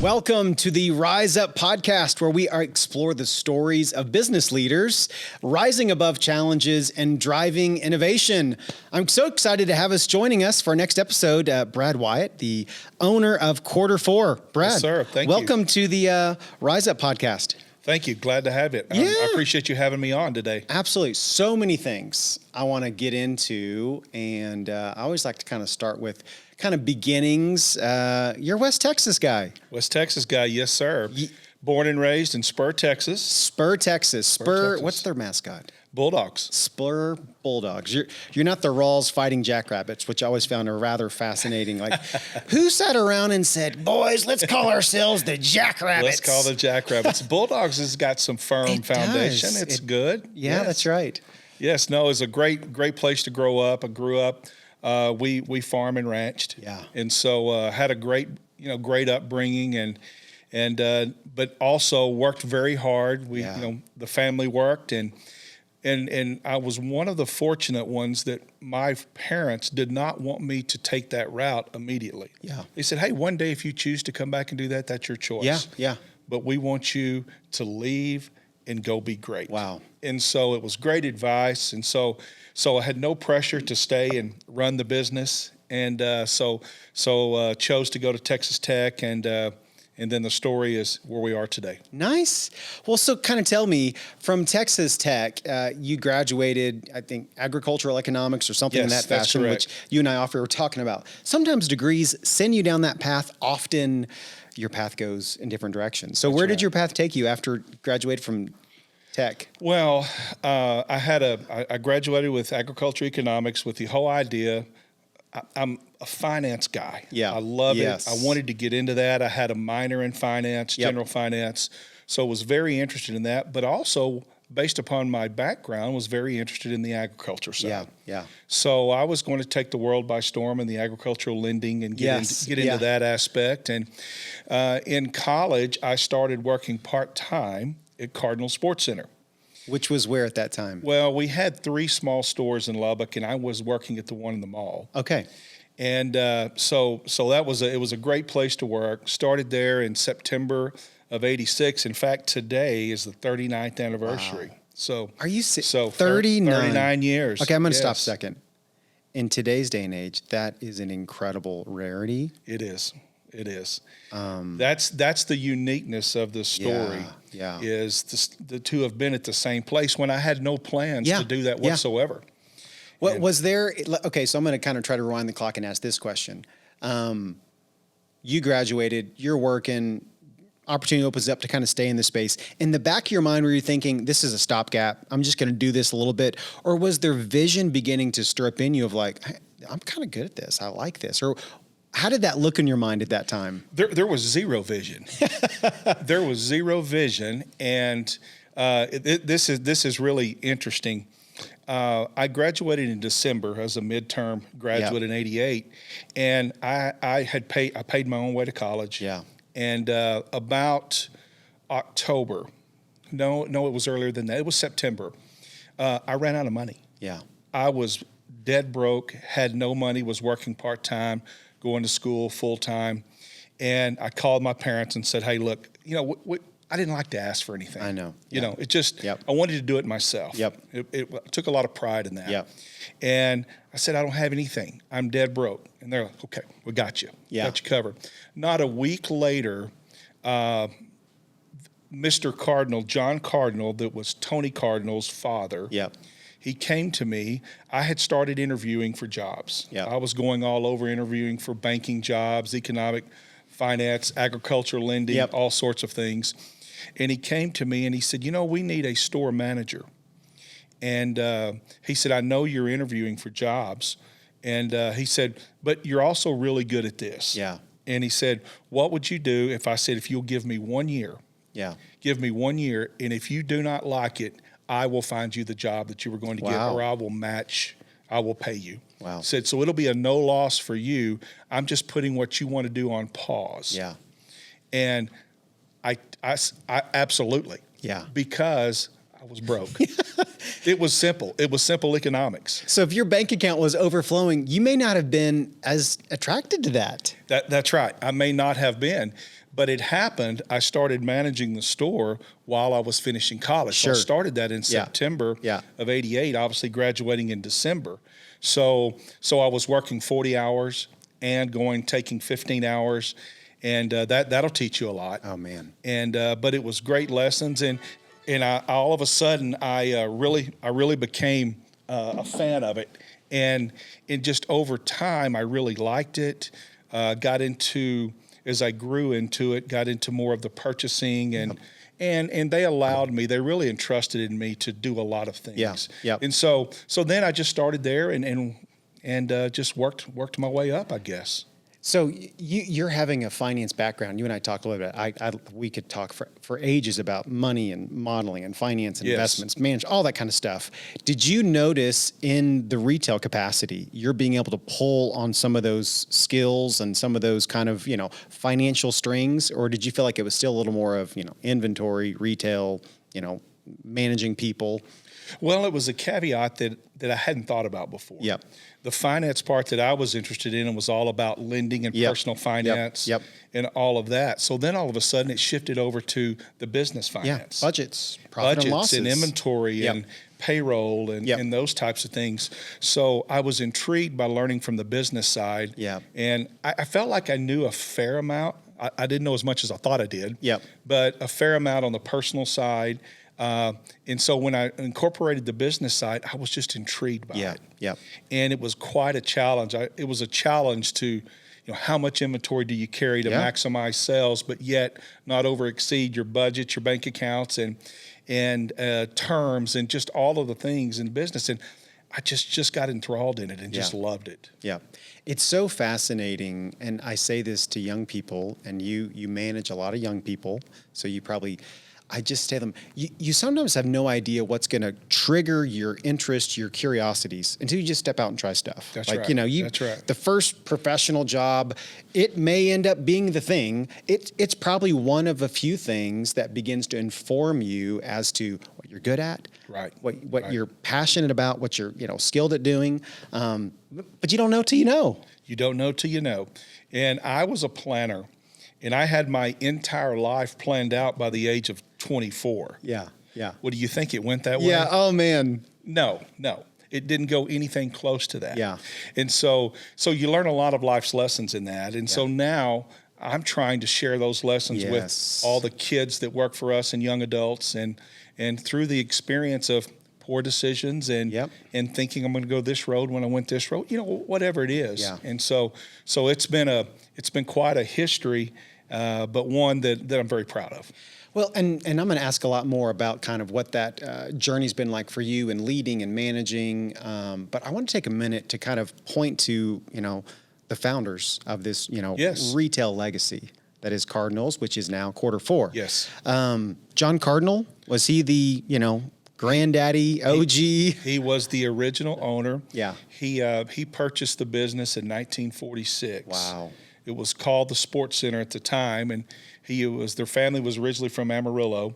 Welcome to the Rise Up podcast, where we explore the stories of business leaders rising above challenges and driving innovation. I'm so excited to have joining us for our next episode, Brad Wyatt, the owner of QuarterFour. Brad, yes, sir. Thank you. Welcome to the Rise Up podcast. Thank you. Glad to have it. Yeah. I appreciate you having me on today. Absolutely. So many things I want to get into, and I always like to kind of start with kind of beginnings. You're a West Texas guy. West Texas guy, yes, sir. Born and raised in Spur, Texas. Spur, Texas. Texas. What's their mascot? Bulldogs. Spur Bulldogs. You're not the Rawls fighting jackrabbits, which I always found a rather fascinating. Like, who sat around and said, "Boys, let's call ourselves the Jackrabbits"? Let's call the Jackrabbits. Bulldogs has got some firm foundation. Does. It's good. Yeah, yes. That's right. Yes, no, it's a great place to grow up. I grew up. We farm and ranched. Yeah, and so had a great upbringing and but also worked very hard. The family worked and I was one of the fortunate ones that my parents did not want me to take that route immediately. Yeah. They said, "Hey, one day if you choose to come back and do that, that's your choice. Yeah. But we want you to leave and go be great." Wow. And so it was great advice. And so I had no pressure to stay and run the business. And so chose to go to Texas Tech and then the story is where we are today. Nice. Well, so kind of tell me, from Texas Tech, you graduated, I think, agricultural economics or something in that fashion, which you and I often were talking about. Sometimes degrees send you down that path. Often your path goes in different directions. So where did your path take you after you graduated from Tech? Well, I graduated with agricultural economics with the whole idea. I'm a finance guy. Yeah. I love it. I wanted to get into that. I had a minor in finance, general finance. So I was very interested in that, but also based upon my background was very interested in the agriculture side. Yeah. So I was going to take the world by storm in the agricultural lending and get into that aspect. And in college, I started working part-time at Cardinal Sports Center. Which was where at that time? Well, we had 3 small stores in Lubbock, and I was working at the one in the mall. Okay. And so it was a great place to work. Started there in September of '86. In fact, today is the 39th anniversary. Wow. So are you 39? 39 years. Okay, I'm going to stop a second. In today's day and age, that is an incredible rarity. It is. That's the uniqueness of the story. Yeah. Is the two have been at the same place when I had no plans to do that whatsoever. What was there? Okay, so I'm going to kind of try to rewind the clock and ask this question. You graduated, you're working, opportunity opens up to kind of stay in the space. In the back of your mind, were you thinking, this is a stopgap, I'm just going to do this a little bit? Or was there vision beginning to stir up in you of like, hey, I'm kind of good at this, I like this? Or how did that look in your mind at that time? There was zero vision. There was zero vision, and this is really interesting. I graduated in December as a midterm graduate in '88, and I paid my own way to college. Yeah. And about October, no, it was earlier than that. It was September. I ran out of money. Yeah. I was dead broke, had no money, was working part-time, going to school full-time. And I called my parents and said, "Hey, look, I didn't like to ask for anything. I know. It just, I wanted to do it myself. Yep. It took a lot of pride in that. Yep. And I said, I don't have anything. I'm dead broke. And they're like, okay, we got you. Yeah. Got you covered. Not a week later, Mr. Cardinal, John Cardinal, that was Tony Cardinal's father. Yep. He came to me. I had started interviewing for jobs. Yep. I was going all over interviewing for banking jobs, economic, finance, agricultural lending, all sorts of things. And he came to me and he said, we need a store manager. And he said, I know you're interviewing for jobs. And he said, but you're also really good at this. Yeah. And he said, what would you do if you'll give me 1 year? Yeah. Give me 1 year. And if you do not like it, I will find you the job that you were going to get, or I will pay you. Wow. Said, so it'll be a no loss for you. I'm just putting what you want to do on pause. Yeah. And I absolutely. Yeah. Because I was broke. It was simple. It was simple economics. So if your bank account was overflowing, you may not have been as attracted to that. That's right. I may not have been, but it happened. I started managing the store while I was finishing college. Sure. So I started that in September of '88, obviously graduating in December. So I was working 40 hours and taking 15 hours, and that'll teach you a lot. Oh man! And but it was great lessons, and I all of a sudden I really became a fan of it, and just over time I really liked it. Got into, as I grew into it, got into more of the purchasing and they allowed me, they really entrusted in me to do a lot of things. And so then I just started there and just worked my way up, I guess. So you're having a finance background. You and I talked a little bit. We could talk for ages about money and modeling and finance and investments, manage, all that kind of stuff. Did you notice in the retail capacity, you're being able to pull on some of those skills and some of those kind of, financial strings, or did you feel like it was still a little more of, inventory, retail, managing people? Well, it was a caveat that I hadn't thought about before. Yep. The finance part that I was interested in was all about lending and personal finance and all of that. So then all of a sudden it shifted over to the business finance. Budgets, profit and losses. And inventory and payroll and those types of things. So I was intrigued by learning from the business side. And I felt like I knew a fair amount. I didn't know as much as I thought I did, but a fair amount on the personal side. And so when I incorporated the business side, I was just intrigued by it. And it was quite a challenge. It was a challenge to, how much inventory do you carry to maximize sales, but yet not over exceed your budget, your bank accounts, and terms, and just all of the things in business. And I just got enthralled in it and just loved it. It's so fascinating, and I say this to young people, and you manage a lot of young people, so you probably. I just tell them, you sometimes have no idea what's going to trigger your interest, your curiosities, until you just step out and try stuff. That's right. That's right. The first professional job, it may end up being the thing. It's probably one of a few things that begins to inform you as to what you're good at, what you're passionate about, what you're skilled at doing. But you don't know till you know. You don't know till you know. And I was a planner. And I had my entire life planned out by the age of 24. What do you think? It went that way? Oh man. No. It didn't go anything close to that. And so you learn a lot of life's lessons in that. And so now I'm trying to share those lessons with all the kids that work for us and young adults, and through the experience of poor decisions and thinking I'm going to go this road when I went this road, whatever it is. And so it's been quite a history. But one that I'm very proud of. Well, and I'm going to ask a lot more about kind of what that journey's been like for you in leading and managing. But I want to take a minute to kind of point to, the founders of this, retail legacy that is Cardinals, which is now QuarterFour. Yes. John Cardinal, was he the, granddaddy, OG? He was the original owner. He purchased the business in 1946. Wow. It was called the Sports Center at the time, and their family was originally from Amarillo,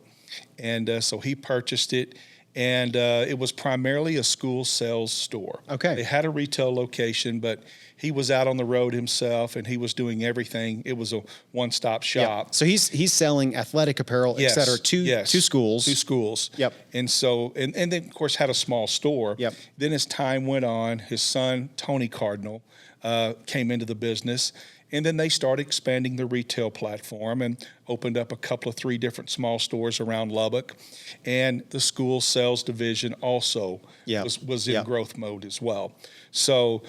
and so he purchased it, and it was primarily a school sales store. Okay. They had a retail location, but he was out on the road himself, and he was doing everything. It was a one-stop shop. So he's selling athletic apparel, et cetera, to schools. To schools. And so, and then, of course, had a small store. Then as time went on, his son, Tony Cardinal, came into the business. And then they started expanding the retail platform and opened up a couple of 3 different small stores around Lubbock. And the school sales division also was in growth mode as well. So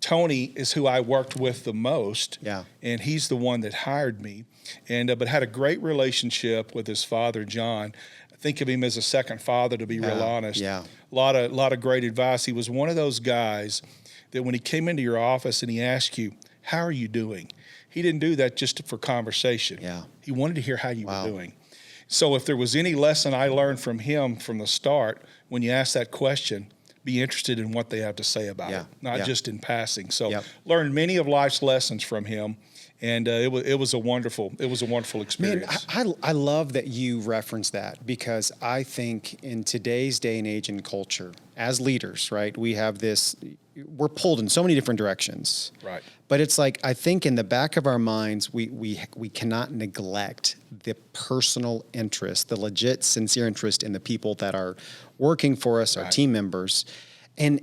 Tony is who I worked with the most, and he's the one that hired me, and but had a great relationship with his father, John. I think of him as a second father, to be real honest. A lot of great advice. He was one of those guys that when he came into your office and he asked you, how are you doing? He didn't do that just for conversation. He wanted to hear how you were doing. So if there was any lesson I learned from him from the start, when you ask that question, be interested in what they have to say about it, not just in passing. So learned many of life's lessons from him, And it was a wonderful experience. Man, I love that you reference that, because I think in today's day and age and culture, as leaders, right, we're pulled in so many different directions. Right. But it's like, I think in the back of our minds, we cannot neglect the personal interest, the legit, sincere interest in the people that are working for us, our team members. And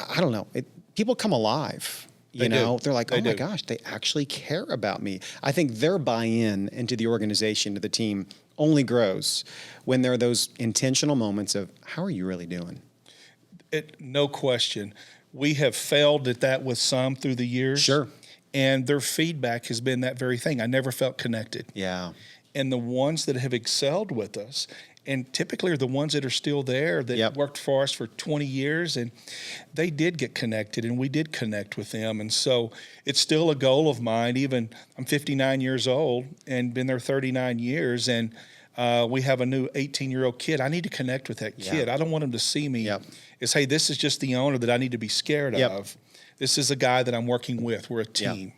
I don't know, people come alive. They're like, oh my gosh, they actually care about me. I think their buy-in into the organization, to the team, only grows when there are those intentional moments of, how are you really doing? No question. We have failed at that with some through the years. Sure. And their feedback has been that very thing. I never felt connected. Yeah. And the ones that have excelled with us, and typically are the ones that are still there, that worked for us for 20 years, and they did get connected, and we did connect with them. And so it's still a goal of mine. Even I'm 59 years old and been there 39 years, and we have a new 18-year-old kid. I need to connect with that kid. I don't want him to see me as, hey, this is just the owner that I need to be scared of. This is a guy that I'm working with. We're a team.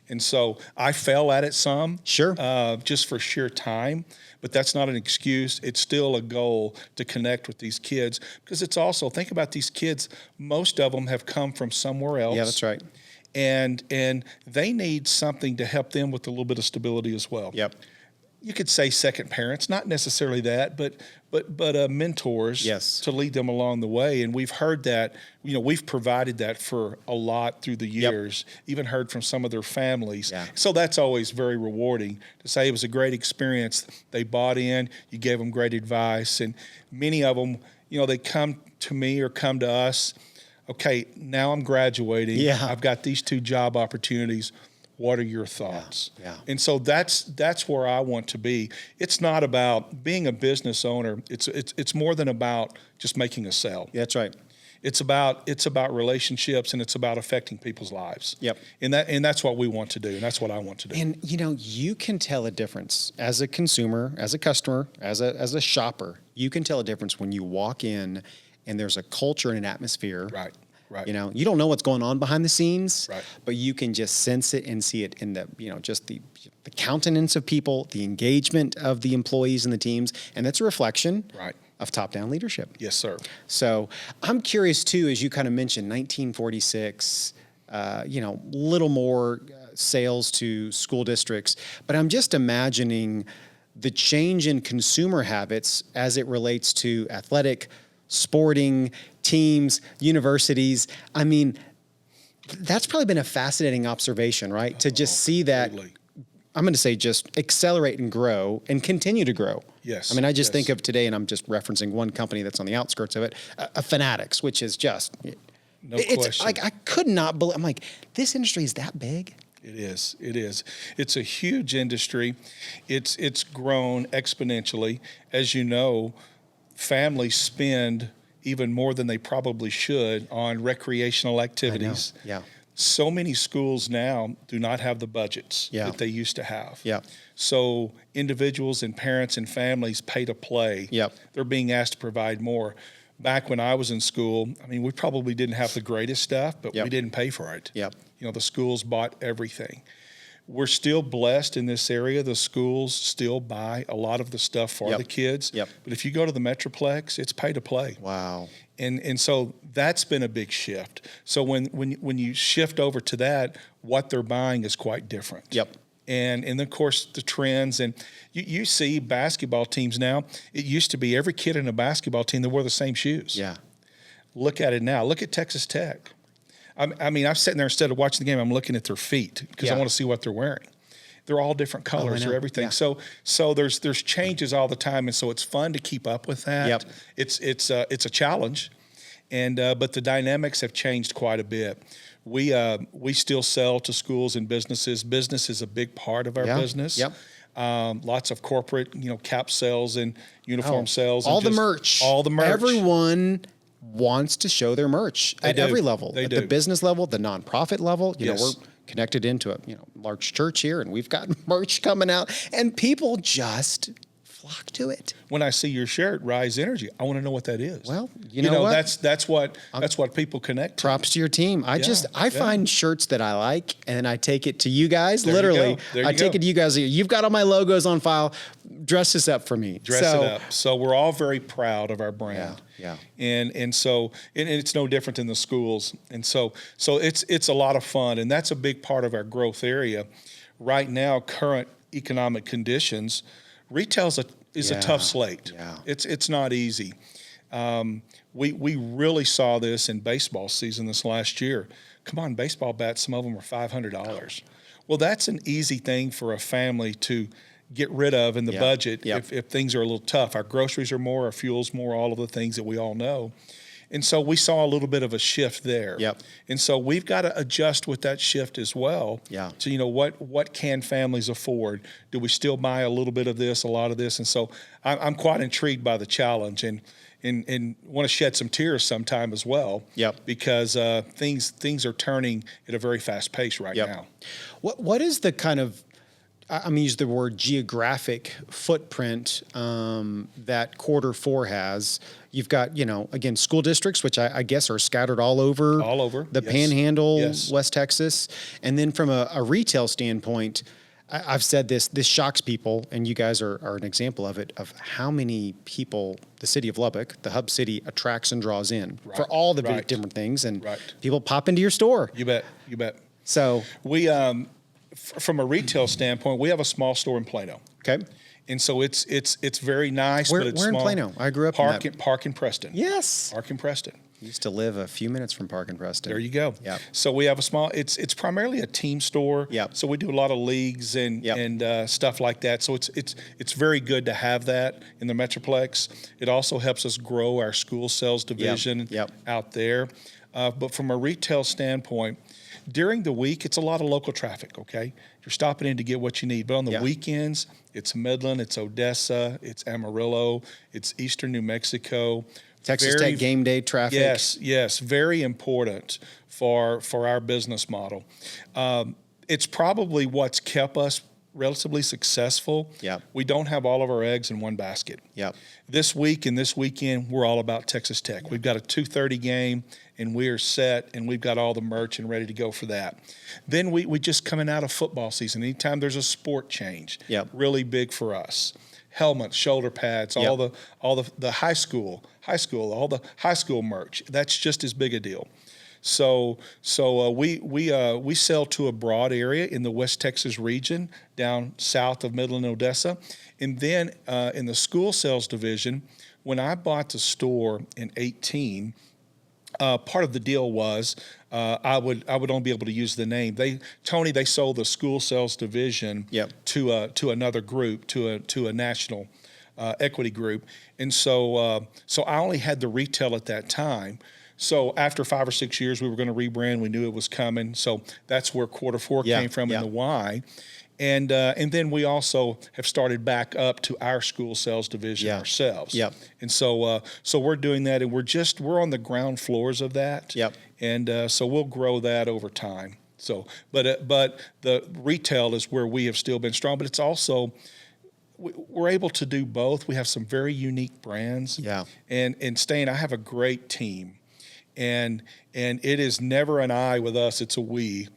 And so I fell at it some, just for sheer time, but that's not an excuse. It's still a goal to connect with these kids, because it's also, think about these kids, most of them have come from somewhere else. Yeah, that's right. And they need something to help them with a little bit of stability as well. You could say second parents, not necessarily that, but mentors to lead them along the way. And we've heard that, we've provided that for a lot through the years, even heard from some of their families. So that's always very rewarding to say it was a great experience. They bought in, you gave them great advice. And many of them, they come to me or come to us, okay, now I'm graduating. I've got these 2 job opportunities. What are your thoughts? And so that's where I want to be. It's not about being a business owner. It's more than about just making a sale. That's right. It's about relationships, and it's about affecting people's lives. And that's what we want to do, and that's what I want to do. And you can tell a difference as a consumer, as a customer, as a shopper. You can tell a difference when you walk in and there's a culture and an atmosphere. Right. You don't know what's going on behind the scenes, but you can just sense it and see it in the, just the countenance of people, the engagement of the employees and the teams. And that's a reflection of top-down leadership. Yes, sir. So I'm curious too, as you kind of mentioned, 1946, little more sales to school districts, but I'm just imagining the change in consumer habits as it relates to athletic, sporting, teams, universities. I mean, that's probably been a fascinating observation, right? To just see that, totally. I'm going to say just accelerate and grow and continue to grow. Yes. I mean, I just think of today, and I'm just referencing one company that's on the outskirts of it, Fanatics, which is just, question. Like, I could not believe, I'm like, this industry is that big? It is. It's a huge industry. It's grown exponentially. As you know, families spend even more than they probably should on recreational activities. So many schools now do not have the budgets that they used to have. So individuals and parents and families pay to play. They're being asked to provide more. Back when I was in school, I mean, we probably didn't have the greatest stuff, but we didn't pay for it. The schools bought everything. We're still blessed in this area. The schools still buy a lot of the stuff for the kids. But if you go to the Metroplex, it's pay to play. Wow. And so that's been a big shift. So when you shift over to that, what they're buying is quite different. And of course the trends, and you see basketball teams now. It used to be every kid in a basketball team that wore the same shoes. Look at it now. Look at Texas Tech. I mean, I'm sitting there, instead of watching the game, I'm looking at their feet because I want to see what they're wearing. They're all different colors or everything. So there's changes all the time, and so it's fun to keep up with that. It's a challenge, and but the dynamics have changed quite a bit. We still sell to schools and businesses. Business is a big part of our business. Lots of corporate, cap sales and uniform sales. All the merch. Everyone wants to show their merch at every level. At the business level, the nonprofit level. You know, we're connected into a large church here, and we've got merch coming out, and people just flock to it. When I see your shirt, Rise Energy, I want to know what that is. Well, you know what? That's what people connect to. Props to your team. I find shirts that I like, and I take it to you guys. There literally, you go. There you I take go. it to you guys. You've got all my logos on file. Dress this up for me. Dress it up. So we're all very proud of our brand. Yeah. And so it's no different in the schools. And so it's a lot of fun, and that's a big part of our growth area. Right now, current economic conditions, retail is a tough slate. Yeah. It's not easy. We really saw this in baseball season this last year. Come on, baseball bats, some of them are $500. Well, that's an easy thing for a family to get rid of in the budget if things are a little tough. Our groceries are more, our fuel's more, all of the things that we all know. And so we saw a little bit of a shift there. And so we've got to adjust with that shift as well. So, what can families afford? Do we still buy a little bit of this, a lot of this? And so I'm quite intrigued by the challenge and want to shed some tears sometime as well. Because things are turning at a very fast pace right now. What is the kind of, I'm going to use the word geographic footprint that QuarterFour has? You've got, again, school districts, which I guess are scattered all over the Panhandle, West Texas. And then from a retail standpoint, I've said this shocks people, and you guys are an example of it, of how many people the city of Lubbock, the hub city, attracts and draws in for all the different things. And people pop into your store. You bet. So we, from a retail standpoint, we have a small store in Plano. Okay. And so it's very nice, but it's small. Where in Plano? I grew up Park in Preston. Yes. Park in Preston. Used to live a few minutes from Park in Preston. There you go. So we have a small, it's primarily a team store. So we do a lot of leagues and stuff like that. So it's very good to have that in the Metroplex. It also helps us grow our school sales division out there. But from a retail standpoint, during the week, it's a lot of local traffic, okay? You're stopping in to get what you need. But on the weekends, it's Midland, it's Odessa, it's Amarillo, it's Eastern New Mexico. Texas Tech game day traffic. Yes, very important for our business model. It's probably what's kept us relatively successful. We don't have all of our eggs in one basket. This week and this weekend, we're all about Texas Tech. We've got a 2:30 game, and we are set, and we've got all the merch and ready to go for that. Then we just coming out of football season. Anytime there's a sport change, really big for us. Helmets, shoulder pads, all the high school, all the high school merch. That's just as big a deal. So we sell to a broad area in the West Texas region, down south of Midland and Odessa, and then in the school sales division. When I bought the store in 2018, part of the deal was I would only be able to use the name. They sold the school sales division to another group, to a national equity group, and so I only had the retail at that time. So after 5 or 6 years, we were going to rebrand. We knew it was coming. So that's where QuarterFour came from and the why. And then we also have started back up to our school sales division ourselves. And so we're doing that, and we're on the ground floors of that. And so we'll grow that over time. So, but the retail is where we have still been strong, but it's also, we're able to do both. We have some very unique brands. And Stain, I have a great team. And it is never an I with us, it's a we,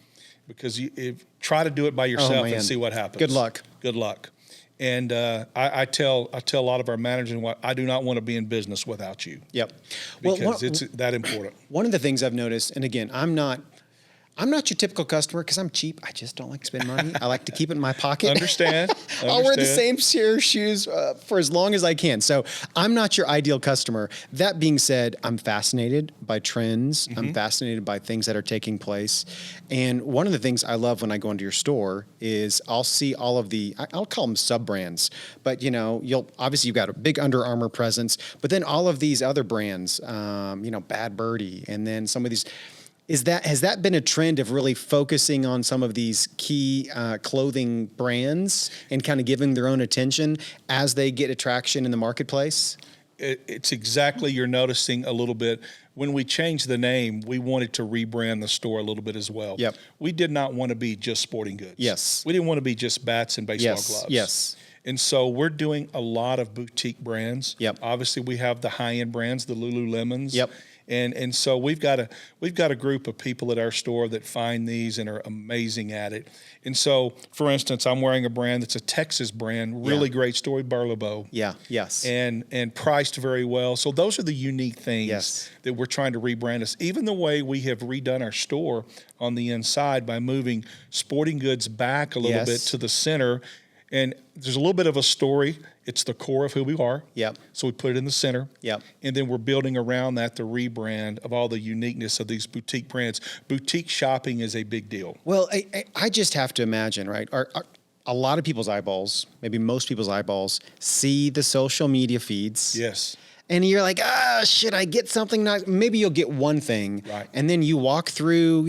because try to do it by yourself and see what happens. Good luck. And I tell a lot of our managers, I do not want to be in business without you. Because it's that important. One of the things I've noticed, and again, I'm not your typical customer because I'm cheap. I just don't like to spend money. I like to keep it in my pocket. Understand. I'll wear the same pair of shoes for as long as I can. So I'm not your ideal customer. That being said, I'm fascinated by trends. I'm fascinated by things that are taking place. And one of the things I love when I go into your store is I'll see all of I'll call them sub-brands, but you've got a big Under Armour presence, but then all of these other brands, Bad Birdie, and then some of these. Has that been a trend of really focusing on some of these key clothing brands and kind of giving their own attention as they get attraction in the marketplace? It's exactly, you're noticing a little bit. When we changed the name, we wanted to rebrand the store a little bit as well. We did not want to be just sporting goods. We didn't want to be just bats and baseball gloves. And so we're doing a lot of boutique brands. Yep. Obviously, we have the high-end brands, the Lululemons. Yep. And so we've got a group of people at our store that find these and are amazing at it. And so, for instance, I'm wearing a brand that's a Texas brand, really great story, Barlobo. Yeah. Yes. And priced very well. So those are the unique things Yes. that we're trying to rebrand us. Even the way we have redone our store on the inside by moving sporting goods back a little bit to the center. And there's a little bit of a story. It's the core of who we are. Yep. So we put it in the center. Yep. And then we're building around that the rebrand of all the uniqueness of these boutique brands. Boutique shopping is a big deal. Well, I just have to imagine, right? A lot of people's eyeballs, maybe most people's eyeballs, see the social media feeds. Yes. And you're like, should I get something nice? Maybe you'll get one thing. Right. And then you walk through,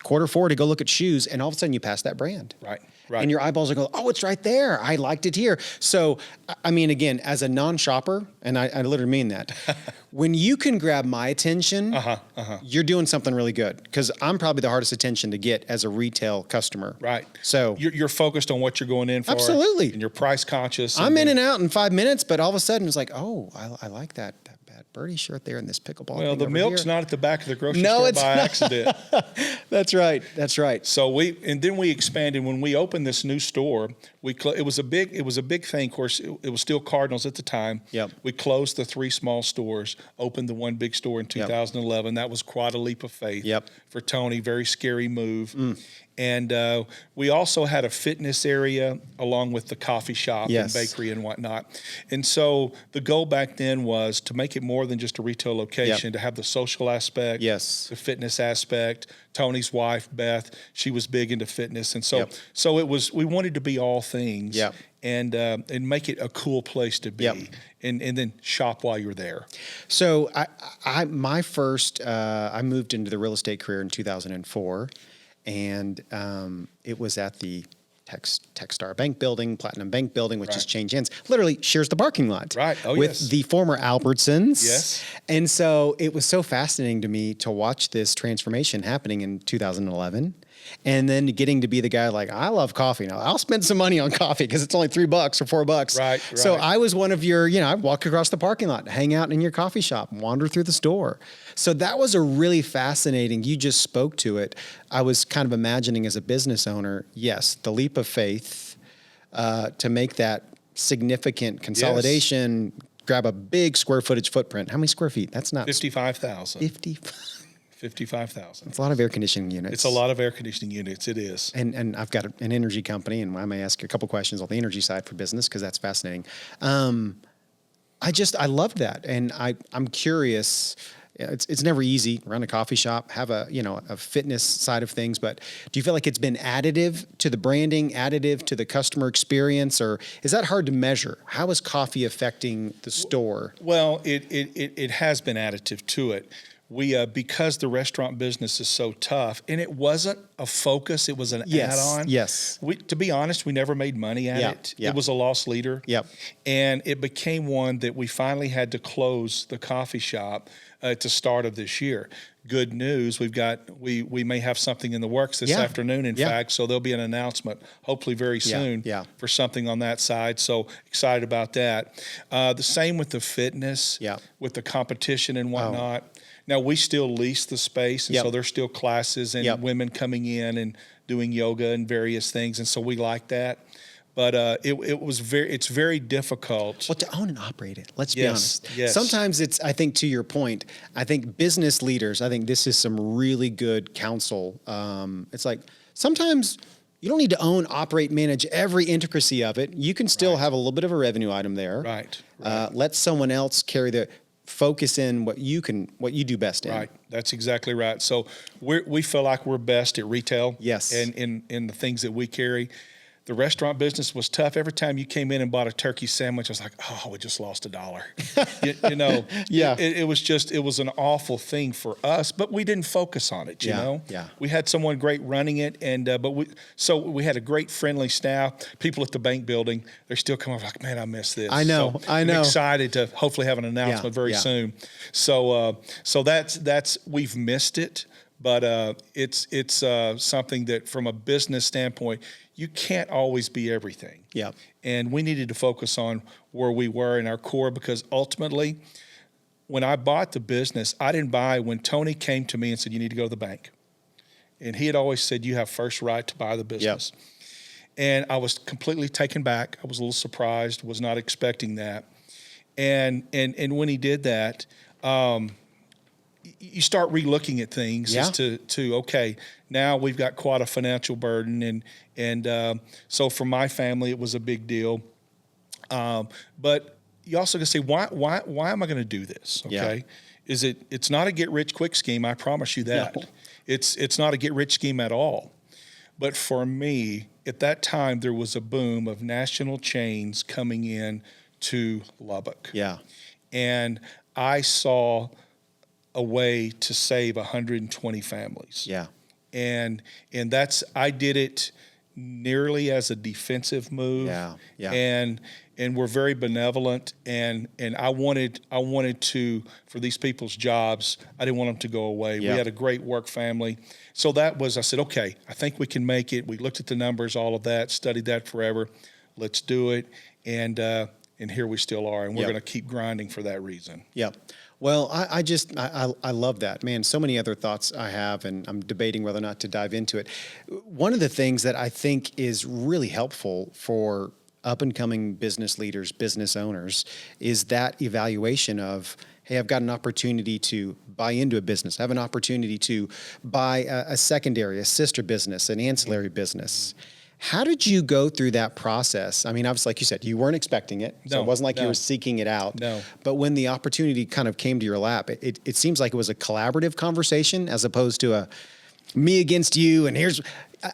QuarterFour to go look at shoes, and all of a sudden you pass that brand. Right. Right. And your eyeballs are going, oh, it's right there. I liked it here. So, I mean, again, as a non-shopper, and I literally mean that, when you can grab my attention, you're doing something really good, because I'm probably the hardest attention to get as a retail customer. Right. So you're focused on what you're going in for. Absolutely. And you're price conscious. I'm in and out in 5 minutes, but all of a sudden it's like, oh, I like that Bad Birdie shirt there and this pickleball. Well, thing the over milk's here. not at the back of the grocery No, store it's by not. accident. That's right. That's right. So then we expanded. When we opened this new store, it was a big thing. Of course, it was still Cardinals at the time. Yep. We closed the 3 small stores, opened the one big store in 2011. That was quite a leap of faith. Yep. For Tony, very scary move. And we also had a fitness area along with the coffee shop and bakery and whatnot. And so the goal back then was to make it more than just a retail location, to have the social aspect, the fitness aspect. Tony's wife, Beth, she was big into fitness. And so so it was, we wanted to be all things and make it a cool place to be and then shop while you're there. So I moved into the real estate career in 2004. And it was at the Techstar Bank building, Platinum Bank building, which has changed hands. Literally shares the parking lot. Right. Oh, with the former Albertsons. Yes. And so it was so fascinating to me to watch this transformation happening in 2011. And then getting to be the guy like, I love coffee now. I'll spend some money on coffee because it's only $3 or $4. Right. So I was one of your, I'd walk across the parking lot, hang out in your coffee shop, wander through the store. So that was a really fascinating, you just spoke to it. I was kind of imagining as a business owner, yes, the leap of faith to make that significant consolidation, grab a big square footage footprint. How many square feet? That's not 55,000. 55,000. It's a lot of air conditioning units. It's a lot of air conditioning units. It is. And I've got an energy company, and I may ask you a couple questions on the energy side for business because that's fascinating. I loved that, and I'm curious. It's never easy to run a coffee shop, have a fitness side of things, but do you feel like it's been additive to the branding, additive to the customer experience, or is that hard to measure? How is coffee affecting the store? Well, it has been additive to it. We because the restaurant business is so tough, and it wasn't a focus; it was an add-on. Yes. To be honest, we never made money at it. Yeah. It was a loss leader. Yep. And it became one that we finally had to close the coffee shop at the start of this year. Good news, we may have something in the works this afternoon, in fact, so there'll be an announcement hopefully very soon for something on that side. So excited about that. The same with the fitness, with the competition and whatnot. Now, we still lease the space, and so there's still classes and women coming in and doing yoga and various things, and so we like that. But it's very difficult. Well, to own and operate it, let's be honest. Yes. Sometimes I think to your point, I think business leaders, I think this is some really good counsel. It's like sometimes you don't need to own, operate, manage every intricacy of it. You can still have a little bit of a revenue item there. Right. Let someone else carry the focus in what you do best in. Right. That's exactly right. So we feel like we're best at retail. Yes. And in the things that we carry. The restaurant business was tough. Every time you came in and bought a turkey sandwich, I was like, oh, we just lost $1. It was an awful thing for us, but we didn't focus on it, you know? Yeah. We had someone great running it, and we had a great friendly staff. People at the bank building, they're still coming like, man, I miss this. I know. I'm excited to hopefully have an announcement very soon. So that's we've missed it. but it's something that from a business standpoint, you can't always be everything. Yeah. And we needed to focus on where we were in our core, because ultimately, when I bought the business, I didn't buy when Tony came to me and said, you need to go to the bank. And he had always said, you have first right to buy the business. Yep. And I was completely taken back. I was a little surprised, was not expecting that. And when he did that, you start relooking at things as to okay, now we've got quite a financial burden, and so for my family it was a big deal. But you also can say, why am I going to do this? Okay, it's not a get rich quick scheme. I promise you that. No. It's not a get rich scheme at all. But for me, at that time, there was a boom of national chains coming in to Lubbock. Yeah. And I saw a way to save 120 families. Yeah. And I did it nearly as a defensive move. Yeah. Yeah. And we're very benevolent, and I wanted to, for these people's jobs, I didn't want them to go away. Yeah. We had a great work family. So I said, okay, I think we can make it. We looked at the numbers, all of that, studied that forever. Let's do it. And here we still are, and we're going to keep grinding for that reason. Yeah. Well, I love that, man. So many other thoughts I have, and I'm debating whether or not to dive into it. One of the things that I think is really helpful for up and coming business leaders, business owners, is that evaluation of, hey, I've got an opportunity to buy into a business. I have an opportunity to buy a secondary, a sister business, an ancillary business. How did you go through that process? I mean, obviously, like you said, you weren't expecting it, so it wasn't like you were seeking it out. No. But when the opportunity kind of came to your lap, it seems like it was a collaborative conversation as opposed to a me against you, and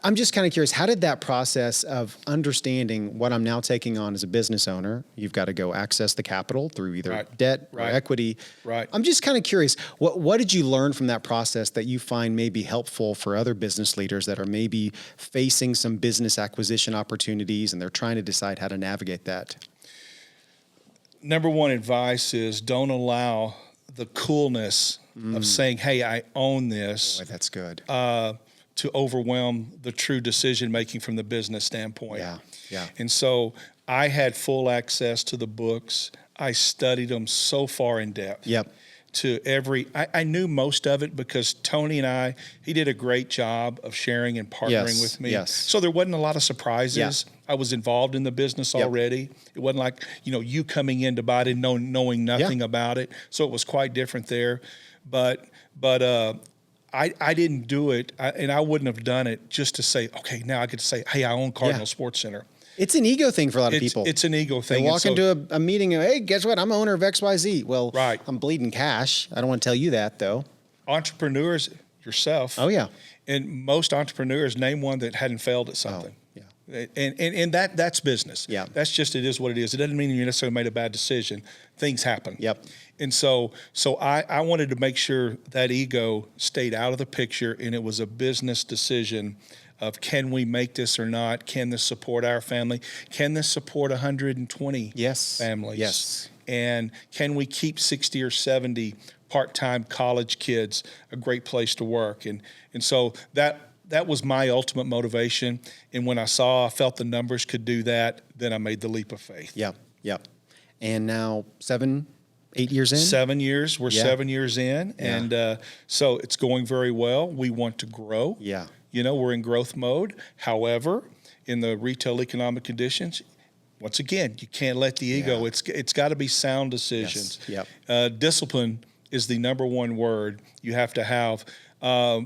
I'm just kind of curious, how did that process of understanding what I'm now taking on as a business owner, you've got to go access the capital through either debt or equity. Right. I'm just kind of curious, what did you learn from that process that you find may be helpful for other business leaders that are maybe facing some business acquisition opportunities and they're trying to decide how to navigate that? Number one advice is don't allow the coolness of saying, hey, I own this. Boy, that's good. To overwhelm the true decision-making from the business standpoint. Yeah, yeah. And so I had full access to the books. I studied them so far in depth. Yep. I knew most of it because Tony and he did a great job of sharing and partnering with me. Yes. So there wasn't a lot of surprises. Yeah. I was involved in the business already. It wasn't like, you coming in to buy it and knowing nothing about it. So it was quite different there. But I didn't do it, and I wouldn't have done it just to say, okay, now I get to say, hey, I own Cardinal Sports Center. It's an ego thing for a lot of people. It's an ego thing. They walk into a meeting and, hey, guess what? I'm owner of XYZ. Well, I'm bleeding cash. I don't want to tell you that, though. Entrepreneurs, yourself. Oh, yeah. And most entrepreneurs, name one that hadn't failed at something. Oh, yeah. And that's business. Yeah. That's just, it is what it is. It doesn't mean you necessarily made a bad decision. Things happen. Yep. And so I wanted to make sure that ego stayed out of the picture, and it was a business decision of, can we make this or not? Can this support our family? Can this support 120 families? Yes. And can we keep 60 or 70 part-time college kids a great place to work? And so that was my ultimate motivation. And when I felt the numbers could do that, then I made the leap of faith. Yep. And now 8 years in? 7 years. We're 7 years in. Yeah. And so it's going very well. We want to grow. Yeah. We're in growth mode. However, in the retail economic conditions, once again, you can't let the ego. It's got to be sound decisions. Yes. Yep. Discipline is the number one word you have to have.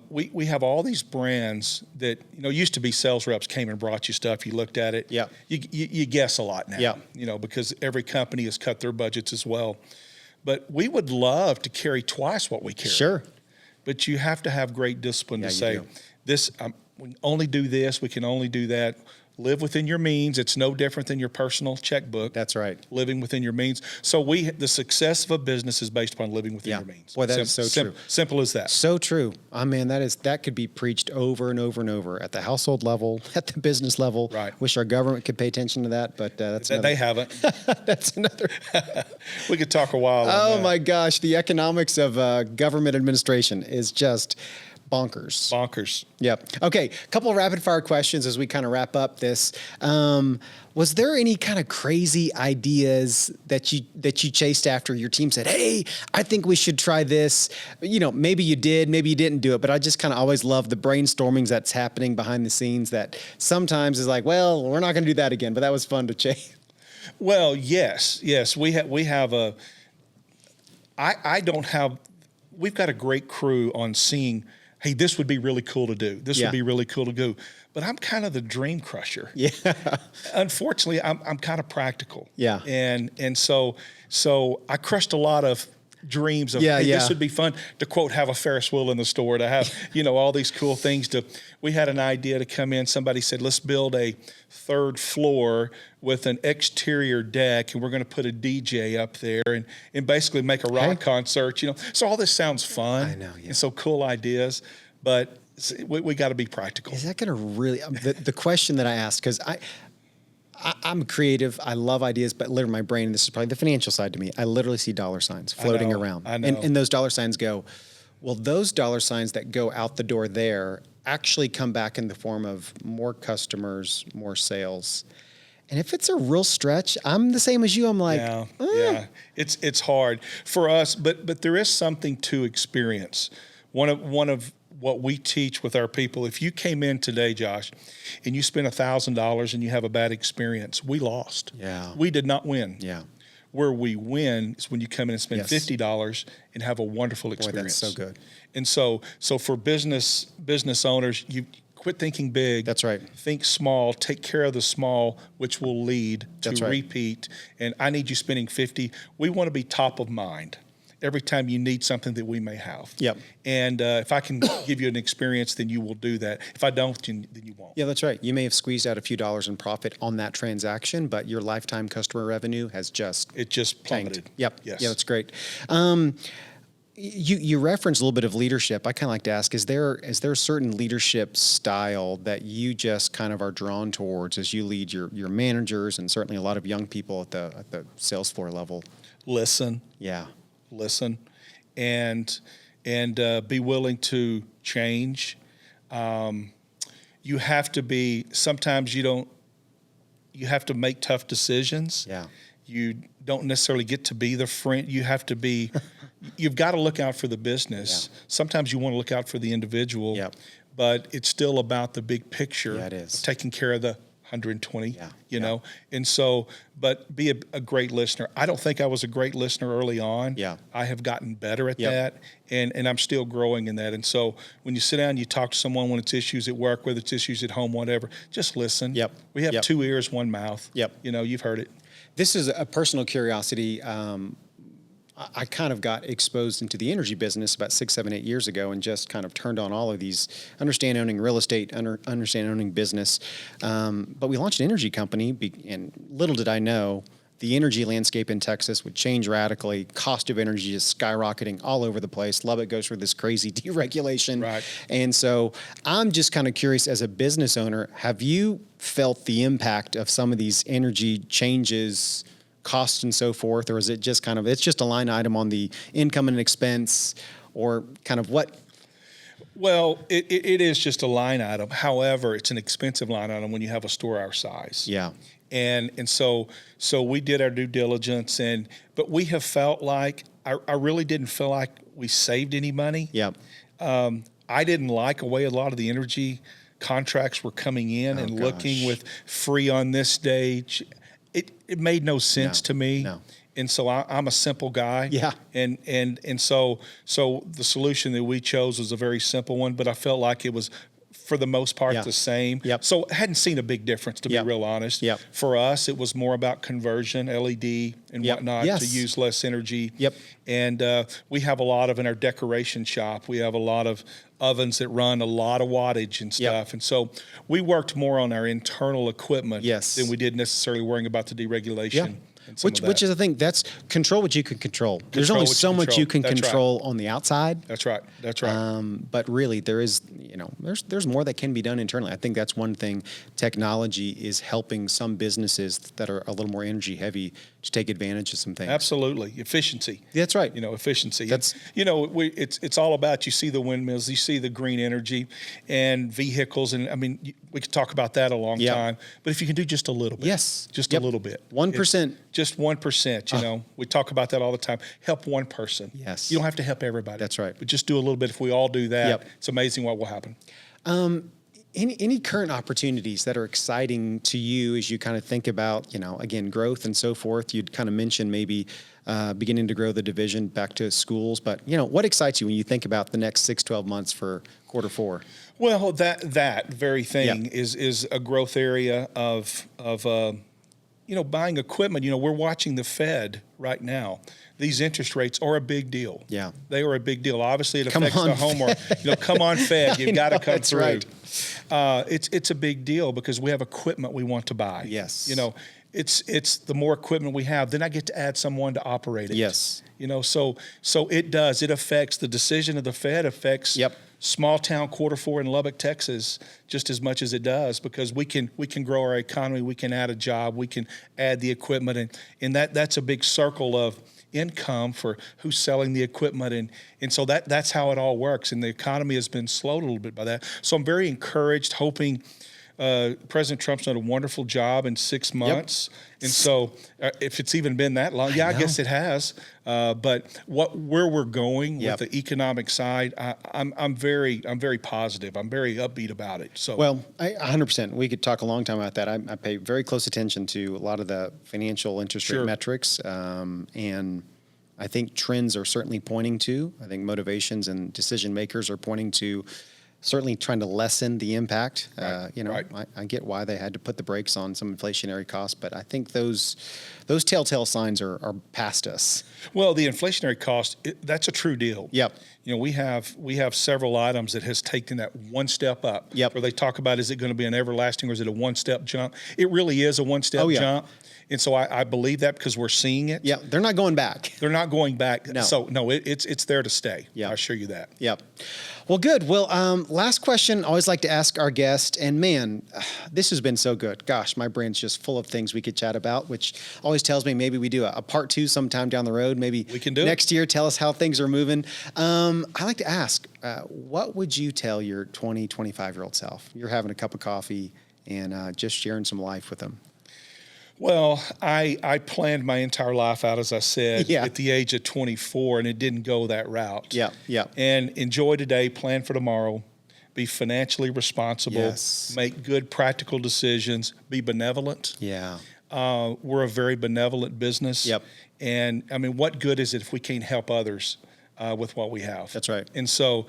We have all these brands that, used to be sales reps came and brought you stuff. You looked at it. Yeah. You guess a lot now. Yeah. Because every company has cut their budgets as well. But we would love to carry twice what we carry. Sure. But you have to have great discipline to say, we can only do this, we can only do that. Live within your means. It's no different than your personal checkbook. That's right. Living within your means. So the success of a business is based upon living within your means. Boy, that is so true. Simple as that. So true. I mean, that could be preached over and over and over at the household level, at the business level. Right. Wish our government could pay attention to that, but that's they haven't. That's another. We could talk a while. Oh my gosh, the economics of government administration is just Bonkers. Yep. Okay. A couple of rapid fire questions as we kind of wrap up this. Was there any kind of crazy ideas that you chased after? Your team said, "Hey, I think we should try this." Maybe you did, maybe you didn't do it, but I just kind of always love the brainstormings that's happening behind the scenes that sometimes is like, well, we're not going to do that again, but that was fun to chase. Well, yes. We have a. I don't have. We've got a great crew on seeing. Hey, this would be really cool to do. This would be really cool to do. But I'm kind of the dream crusher. Yeah. Unfortunately, I'm kind of practical. Yeah. And so I crushed a lot of dreams of, hey, this would be fun to, quote, have a Ferris wheel in the store, to have, all these cool things. We had an idea to come in. Somebody said, let's build a third floor with an exterior deck, and we're going to put a DJ up there and basically make a rock concert. So all this sounds fun. I know, yeah. And so cool ideas, but we got to be practical. Is that going to really the question that I asked, because I'm creative. I love ideas, but literally my brain, this is probably the financial side to me, I literally see dollar signs floating around. I know. And those dollar signs go, well, those dollar signs that go out the door there actually come back in the form of more customers, more sales. And if it's a real stretch, I'm the same as you. I'm like, yeah. It's hard for us, but there is something to experience. One of what we teach with our people, if you came in today, Josh, and you spent $1,000 and you have a bad experience, we lost. Yeah. We did not win. Yeah. Where we win is when you come in and spend $50 and have a wonderful experience. Boy, that's so good. And so for business owners, you quit thinking big. That's right. Think small. Take care of the small, which will lead to repeat. And I need you spending $50. We want to be top of mind every time you need something that we may have. Yep. And if I can give you an experience, then you will do that. If I don't, then you won't. Yeah, that's right. You may have squeezed out a few dollars in profit on that transaction, but your lifetime customer revenue has just plummeted. Tanked. Yep. Yes. Yeah, that's great. You referenced a little bit of leadership. I kind of like to ask, is there a certain leadership style that you just kind of are drawn towards as you lead your managers and certainly a lot of young people at the sales floor level? Listen. Yeah. Listen, and be willing to change. You have to be. Sometimes you have to make tough decisions. Yeah. You don't necessarily get to be the friend. You have to be. You've got to look out for the business. Yeah. Sometimes you want to look out for the individual. Yep. But it's still about the big picture. Yeah, it is. Taking care of the 120, you know? And so, but be a great listener. I don't think I was a great listener early on. Yeah. I have gotten better at that, and I'm still growing in that. And so when you sit down and you talk to someone when it's issues at work, whether it's issues at home, whatever, just listen. Yep. We have 2 ears, 1 mouth. Yep. You've heard it. This is a personal curiosity. I kind of got exposed into the energy business about 6, 7, 8 years ago and just kind of turned on all of these, understand owning real estate, understand owning business. But we launched an energy company, and little did I know the energy landscape in Texas would change radically. Cost of energy is skyrocketing all over the place. Lubbock goes through this crazy deregulation. Right. And so I'm just kind of curious, as a business owner, have you felt the impact of some of these energy changes, costs and so forth, or is it just kind of, it's just a line item on the income and expense, or kind of what? Well, it is just a line item. However, it's an expensive line item when you have a store our size. Yeah. And so we did our due diligence, but we have felt like, I really didn't feel like we saved any money. Yeah. I didn't like the way a lot of the energy contracts were coming in looking with free on this day. It made no sense to me. No. And so I'm a simple guy. Yeah. And so the solution that we chose was a very simple one, but I felt like it was, for the most part, the same. Yep. So I hadn't seen a big difference, to be real honest. Yep. For us, it was more about conversion, LED and whatnot, to use less energy. Yep. And we have a lot in our decoration shop. We have a lot of ovens that run a lot of wattage and stuff. And so we worked more on our internal equipment than we did necessarily worrying about the deregulation. Which is the thing. That's control what you can control. There's only so much you can control on the outside. That's right. That's right. But really, there's more that can be done internally. I think that's one thing. Technology is helping some businesses that are a little more energy heavy to take advantage of some things. Absolutely. Efficiency. That's right. Efficiency. That's, it's all about, you see the windmills, you see the green energy and vehicles. And I mean, we could talk about that a long time, but if you can do just a little bit, just a little bit, 1%, just 1%, we talk about that all the time. Help one person. Yes. You don't have to help everybody. That's right. But just do a little bit. If we all do that, it's amazing what will happen. Any current opportunities that are exciting to you as you kind of think about, again, growth and so forth? You'd kind of mentioned maybe beginning to grow the division back to schools, but what excites you when you think about the next 6-12 months for QuarterFour? Well, that very thing is a growth area of buying equipment. We're watching the Fed right now. These interest rates are a big deal. Yeah. They are a big deal. Obviously, it affects the homeowner. Come on, Fed. You've got to come through. Right. It's a big deal because we have equipment we want to buy. Yes. It's the more equipment we have, then I get to add someone to operate it. Yes. So it does. It affects the decision of the Fed, affects small town QuarterFour in Lubbock, Texas, just as much as it does, because we can grow our economy, we can add a job, we can add the equipment, and that's a big circle of income for who's selling the equipment, and so that's how it all works. And the economy has been slowed a little bit by that. So I'm very encouraged, hoping. President Trump's done a wonderful job in 6 months, and so if it's even been that long, I guess it has. But where we're going with the economic side, I'm very positive. I'm very upbeat about it. So 100%. We could talk a long time about that. I pay very close attention to a lot of the financial interest rate metrics, and I think trends are certainly pointing to. I think motivations and decision makers are pointing to. Certainly trying to lessen the impact. I get why they had to put the brakes on some inflationary costs, but I think those telltale signs are past us. Well, the inflationary cost, that's a true deal. Yep. We have several items that has taken that one step up. Yep. Where they talk about, is it going to be an everlasting or is it a one-step jump? It really is a one-step jump. And so I believe that because we're seeing it. Yeah, they're not going back. They're not going back. No. So, no, it's there to stay. Yeah. I assure you that. Yep. Well, good. Well, last question I always like to ask our guest, and man, this has been so good. Gosh, my brain's just full of things we could chat about, which always tells me maybe we do a part 2 sometime down the road. Maybe we can do next year, tell us how things are moving. I like to ask, what would you tell your 20, 25-year-old self? You're having a cup of coffee and just sharing some life with them. Well, I planned my entire life out, as I said, at the age of 24, and it didn't go that route. Yeah. And enjoy today, plan for tomorrow, be financially responsible, make good practical decisions, be benevolent. Yeah. We're a very benevolent business. Yep. And, I mean, what good is it if we can't help others with what we have? That's right. And so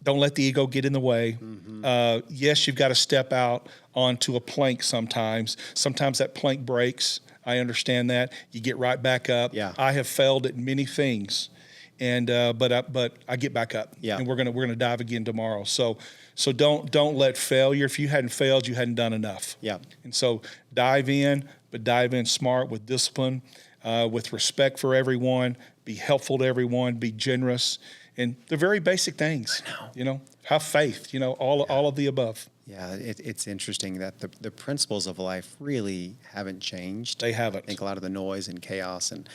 don't let the ego get in the way. Mm-hmm. Yes, you've got to step out onto a plank sometimes. Sometimes that plank breaks. I understand that. You get right back up. Yeah. I have failed at many things, and but I get back up. Yeah. And we're gonna dive again tomorrow. So don't let failure. If you hadn't failed, you hadn't done enough. Yeah. And so dive in, but dive in smart, with discipline, with respect for everyone. Be helpful to everyone. Be generous. And the very basic things, have faith, all of the above. Yeah, it's interesting that the principles of life really haven't changed. They haven't. I think a lot of the noise and chaos and,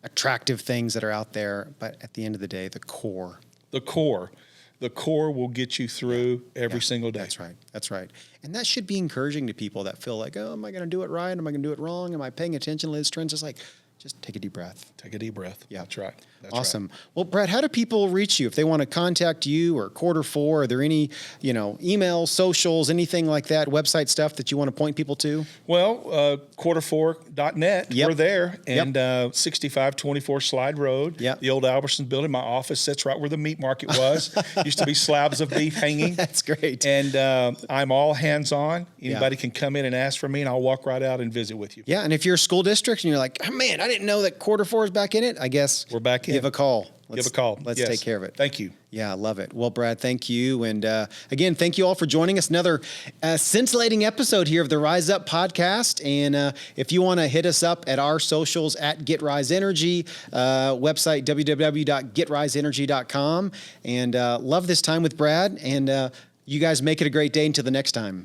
attractive things that are out there. But at the end of the day, the core will get you through every single day. That's right. And that should be encouraging to people that feel like, oh, am I going to do it right? Am I going to do it wrong? Am I paying attention to those trends? It's like, just take a deep breath. Take a deep breath. Yeah. That's right. Awesome. Well, Brad, how do people reach you if they want to contact you or QuarterFour? Are there any, emails, socials, anything like that, website stuff that you want to point people to? Well, QuarterFour.net. Yep. We're there. And 6524 Slide Road. Yep. The old Albertson building. My office sits right where the meat market was. Used to be slabs of beef hanging. That's great. And I'm all hands-on. Anybody can come in and ask for me, and I'll walk right out and visit with you. Yeah, and if you're a school district and you're like, oh, man, I didn't know that QuarterFour is back in it. I guess we're back in. Give a call. Give a call. Let's Yes. take care of it. Thank you. Yeah, I love it. Well, Brad, thank you. And again, thank you all for joining us. Another scintillating episode here of the Rise Up podcast. And if you want to hit us up at our socials at Get Rise Energy, website www.getriseenergy.com. And love this time with Brad. And you guys make it a great day until the next time.